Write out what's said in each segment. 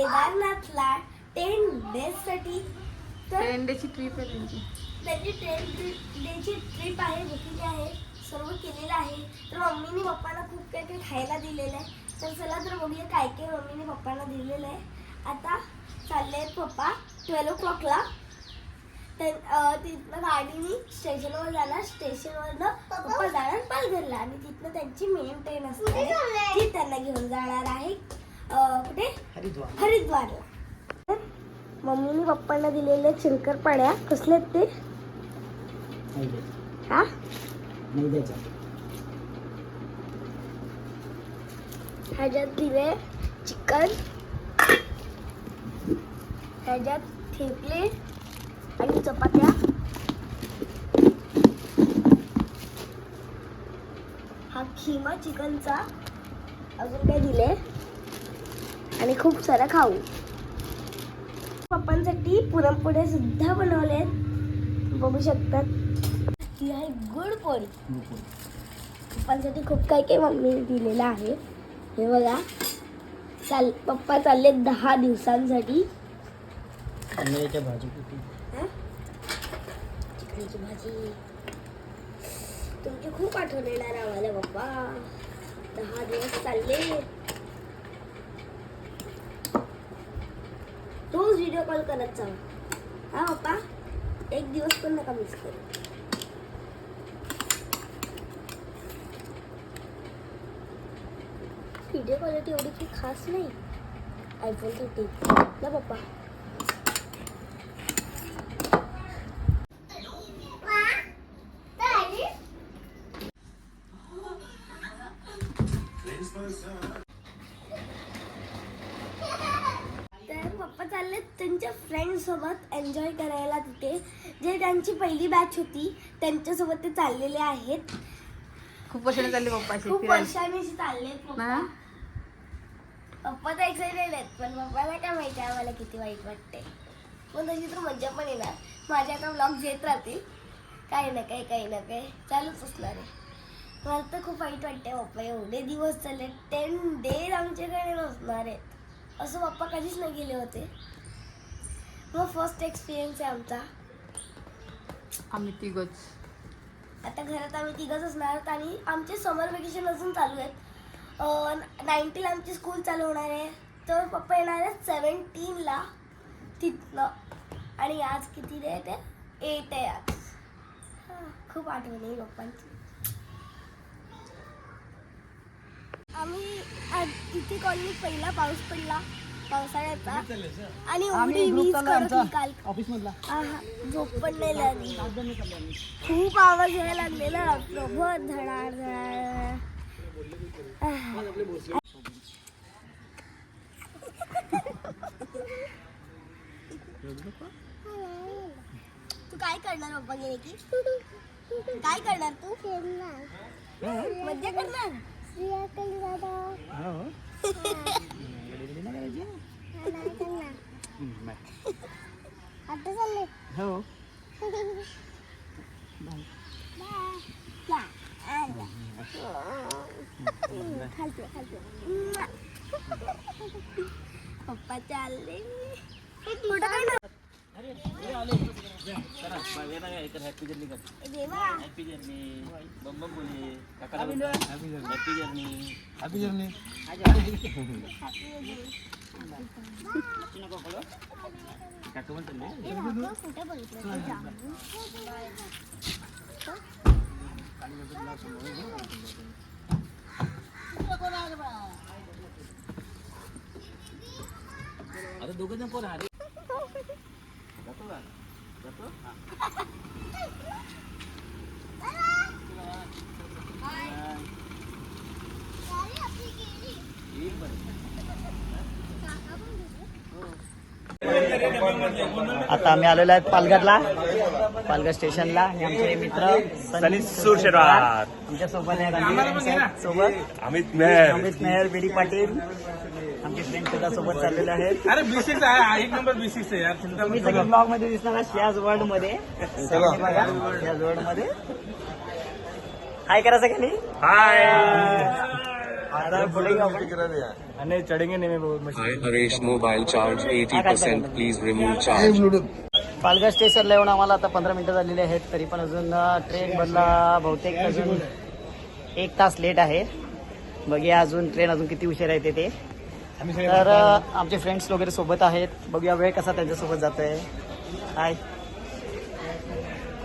केदारनाथला 10 days साठी. तर 10 डेची ट्रिप आहे त्यांची 10 डेची ट्रिप आहे, बुकिंग आहे, सर्व केलेलं आहे. तर मम्मीने पप्पांना खूप काही काही खायला दिलेलं आहे. तर चला तर बघूया काय काय मम्मीने पप्पांना दिलेलं आहे. आता चालले आहेत पप्पा 12 o'clockला. तिथनं गाडीने स्टेशनवर जाणार, स्टेशनवरनं पप्पा जाणार पालघरला आणि तिथनं त्यांची मेन ट्रेन असते ती त्यांना घेऊन जाणार आहे कुठे हरिद्वारला. मम्मीने पप्पांना दिलेले शंकरपाड्या कसले आहेत ते हा ह्याच्यात दिले चिकन, ह्याच्यात थेपले आणि चपात्या. हा खिमा चिकनचा, अजून काय दिले आणि खूप सारा खाऊ. पप्पांसाठी पुरणपोळ्या सुद्धा बनवल्यात, बघू शकतात. ही आहे गुड पोळी. पप्पांसाठी खूप काही काही मम्मीने दिलेलं आहे. हे बघा, पप्पा चालले 10 दिवसांसाठी. चिकनची भाजी किती? चिकनची भाजी. तुमची खूप आठवण येणार आम्हाला पप्पा. 10 दिवस चालले. रोज व्हिडिओ कॉल करत जावा हा पप्पा, एक दिवस पण नका मिस करू. व्हिडिओ क्वालिटी एवढी काही खास नाही iPhone 13 ना पप्पा. तर पप्पा चालले त्यांच्या फ्रेंड सोबत एन्जॉय करायला तिथे. जे त्यांची पहिली बॅच होती त्यांच्यासोबत ते चाललेले आहेत. खूप वर्षाने चालले पप्पाशी खूप फिरायला. वर्षांनी चाललेत पप्पा. ना? पप्पा तर एक्साइटेड आहेत, पण पप्पाला काय माहिती आहे आम्हाला किती वाईट वाटते. पण तशी तर मजा पण येणार. माझ्या आता व्लॉग्स येत राहतील, काही ना काही चालूच असणार आहे. मला तर खूप वाईट वाटते पप्पा एवढे दिवस चालले, 10 days आमच्याकडे नसणार आहेत. असं पप्पा कधीच नाही गेले होते. मग फर्स्ट एक्सपिरियन्स आहे आमचा. आम्ही तिघच. आता घरात आम्ही तिघच असणार आहोत आणि आमचे समर वेकेशन अजून चालू आहेत. 19 आमची स्कूल चालू होणार आहे. तर पप्पा येणार आहेत 17ला तिथनं. आणि आज किती डेट आहे? 8 आहे आज. खूप आठवण आहे पप्पांची. आम्ही तिथे कॉलनीत पहिला पाऊस पडला पावसाळ्याचा आणि एवढी वीज कडकली काल. ऑफिस मधला झोप पण नाही लागली. खूप आवाज यायला लागलेला प्रभर धडाड धडाड. तू काय करणार पप्पा गेले की? काय करणार तू? मज्जा करणार? आता चालले हो. पप्पा चालले कुठं काय ना. हॅपी जर्नी कर. देवा हॅपी जर्नी. बम बम बोलिए. Happy journey. Happy journey. काकू पण आता दोघं जण कोण आहे? जातो का? जातो? आता आम्ही आलेलो आहेत पालघरला, पालघर स्टेशनला. आणि आमचे मित्र सनी सुरशेरवार, आमच्या सोबत आहेत. सोबत अमित मेहर, अमित मेहर, बीडी पाटील, आमचे फ्रेंड सुद्धा सोबत चाललेले आहेत. अरे B6 आहे, एक नंबर B6 आहे यार. तुम्ही सगळे ब्लॉग मध्ये दिसणार श्याज वर्ल्ड मध्ये. श्याज वर्ल्ड मध्ये हाय करा सगळ्यांनी. हाय. नहीं चढ़ेंगे नहीं मैं Hi Harish, mobile charge 80%. Please remove charge. Palghar स्टेशनला येऊन आम्हाला आता 15 मिनिटं झालेली आहेत, तरी पण अजून ट्रेन बदला बहुतेक अजून 1 तास लेट आहे. बघूया अजून ट्रेन अजून किती उशीर आहे ते. तर आमचे फ्रेंड्स वगैरे सोबत आहेत. बघूया वेळ कसा त्यांच्यासोबत जात आहे. हाय,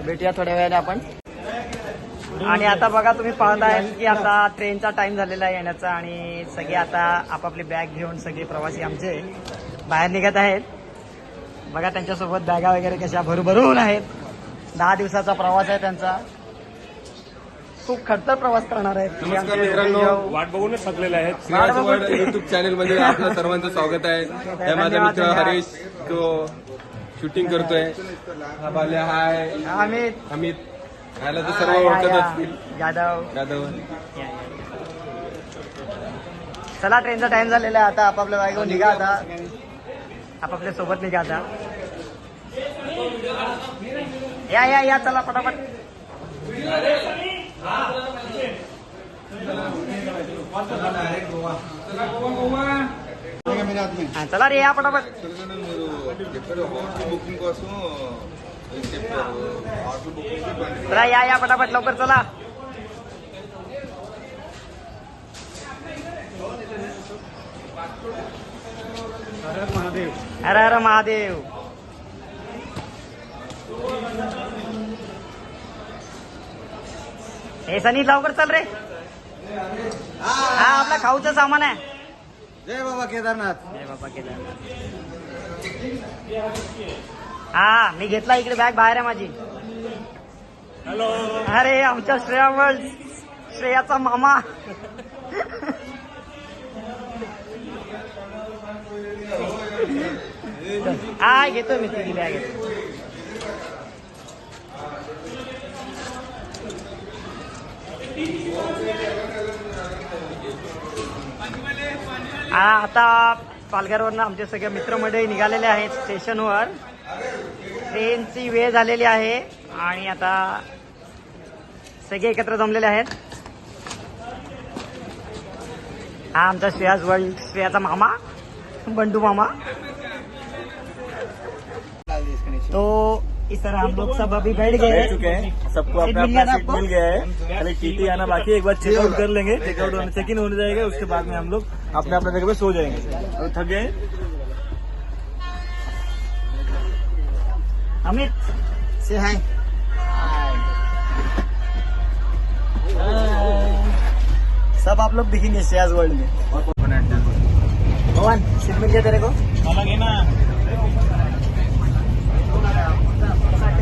भेटूया थोड्या वेळाने आपण. आणि आता बघा तुम्ही पाहताय की आता ट्रेनचा टाइम झालेला आहे येण्याचा आणि सगळे आता आपापली बॅग घेऊन सगळे प्रवासी आमचे बाहेर निघत आहेत. बघा त्यांच्यासोबत बॅगा वगैरे कशा भरून आहेत. 10 दिवसाचा प्रवास आहे त्यांचा. खूप खडतर प्रवास करणार आहेत. नमस्कार मित्रांनो, वाट बघूनच थकलेले आहेत. श्रेयासवर्ल्ड युट्यूब चॅनल मध्ये आपलं सर्वांचं स्वागत आहे. हे माझा मित्र हरीश, तो शूटिंग करतोय. हा बाल्या, हाय अमित, याला तर सर्व ओळखत असतील. यादव. चला, ट्रेनचा टाइम झालेला आहे. आता आपापल्या जागेवर निघा. आता आपापल्या सोबत निघा. आता या चला पटापट. चला रे, या पटापट. चला या पटापट, लवकर चला. हर हर महादेव. हे सनी, लवकर चल रे. हा, आपला खाऊचं सामान आहे. जय बाबा केदारनाथ. हा, मी घेतला. इकडे बॅग बाहेर आहे माझी. हॅलो. अरे, आमच्या श्रेयाचा मामा. हा, घेतो मी तुझी बॅग. आता पालघरवरनं आमचे सगळे मित्रमंडळी निघालेले आहेत स्टेशनवर. ट्रेनची वेळ झालेली आहे आणि आता सगळे एकत्र जमलेले आहेत. हा आमचा श्रेयाचा मामा, बंडू मामा. तो इस तरह हम लोग सब अभी बैठ गए चुके हैं. सबको अपना सीट मिल गया है. खाली टीटी आना बाकी है. एक बार चेकआउट कर लेंगे. चेकआउट चेक इन होने जाएगा. उसके बाद में हम लोग अपने अपने जगह पे सो जाएंगे. और थक गए. अमित से हाय. सब आप लोग दिखेंगे श्रेयास वर्ल्ड में. भगवान, सीट मिल गया तेरे को? मला घे ना.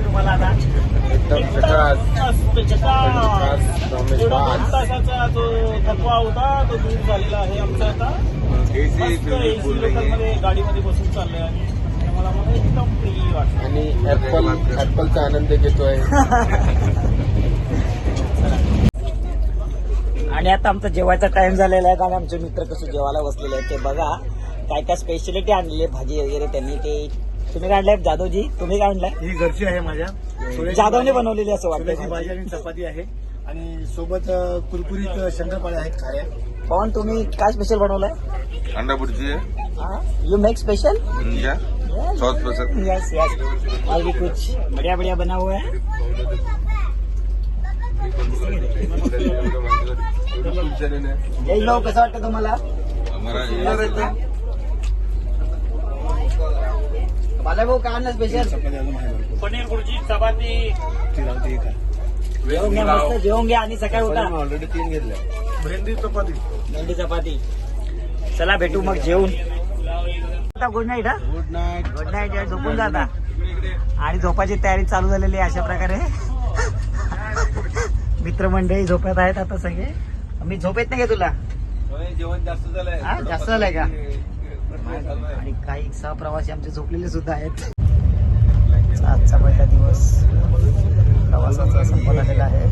तुम्हाला आता तासाचा जो थकवा होता तो दूर झालेला आहे आमचा. आता मस्त एसी लोकलमध्ये गाडीमध्ये बसून चाललोय आणि मला एकदम फ्री वाटतं. आणि ऍपलचा आनंद घेतोय. आणि आता आमचा जेवायचा टाइम झालेला आहे आणि आमचे मित्र कसे जेवायला बसलेले आहेत ते बघा. काय काय स्पेशलिटी आणलेली आहे, भाजी वगैरे त्यांनी. ते तुम्ही काढलाय जाधवजी? तुम्ही काढलाय? ही घरची आहे माझ्या. जाधवने बनवलेली असं भाजी वाटतं. आणि चपाती आहे आणि सोबत कुरकुरीत शंकरपाळ्या आहेत खाऱ्या. पवन, तुम्ही काय स्पेशल बनवलंय? अंडा भुर्जी यू मेक स्पेशल? है, सॉस पसंद. यस और भी कुछ बढ़िया बढ़िया बना हुआ है. जय भाऊ, कसं वाटतं तुम्हाला? बाला भाऊ, काय आणलं स्पेशल? पनीर भुर्जी, चपाती. जेवून घ्या, मस्त जेवून घ्या आणि सकाळी उठा. ऑलरेडी 3 घेतल्या. भेंडी चपाती. चला भेटू मग जेवून. Good night. हा, गुड नाईट. Good night. झोपून जाता आणि झोपाची तयारी चालू झालेली आहे. अशा प्रकारे मित्रमंडळी झोपत आहेत आता सगळे. मी झोपेत नाही का तुला? जेवण जास्त झालंय. हा, जास्त झालंय का? आणि काही सहप्रवासी आमचे झोपलेले सुद्धा आहेत. आजचा पहिला दिवस प्रवासाचा संपत आलेला आहे.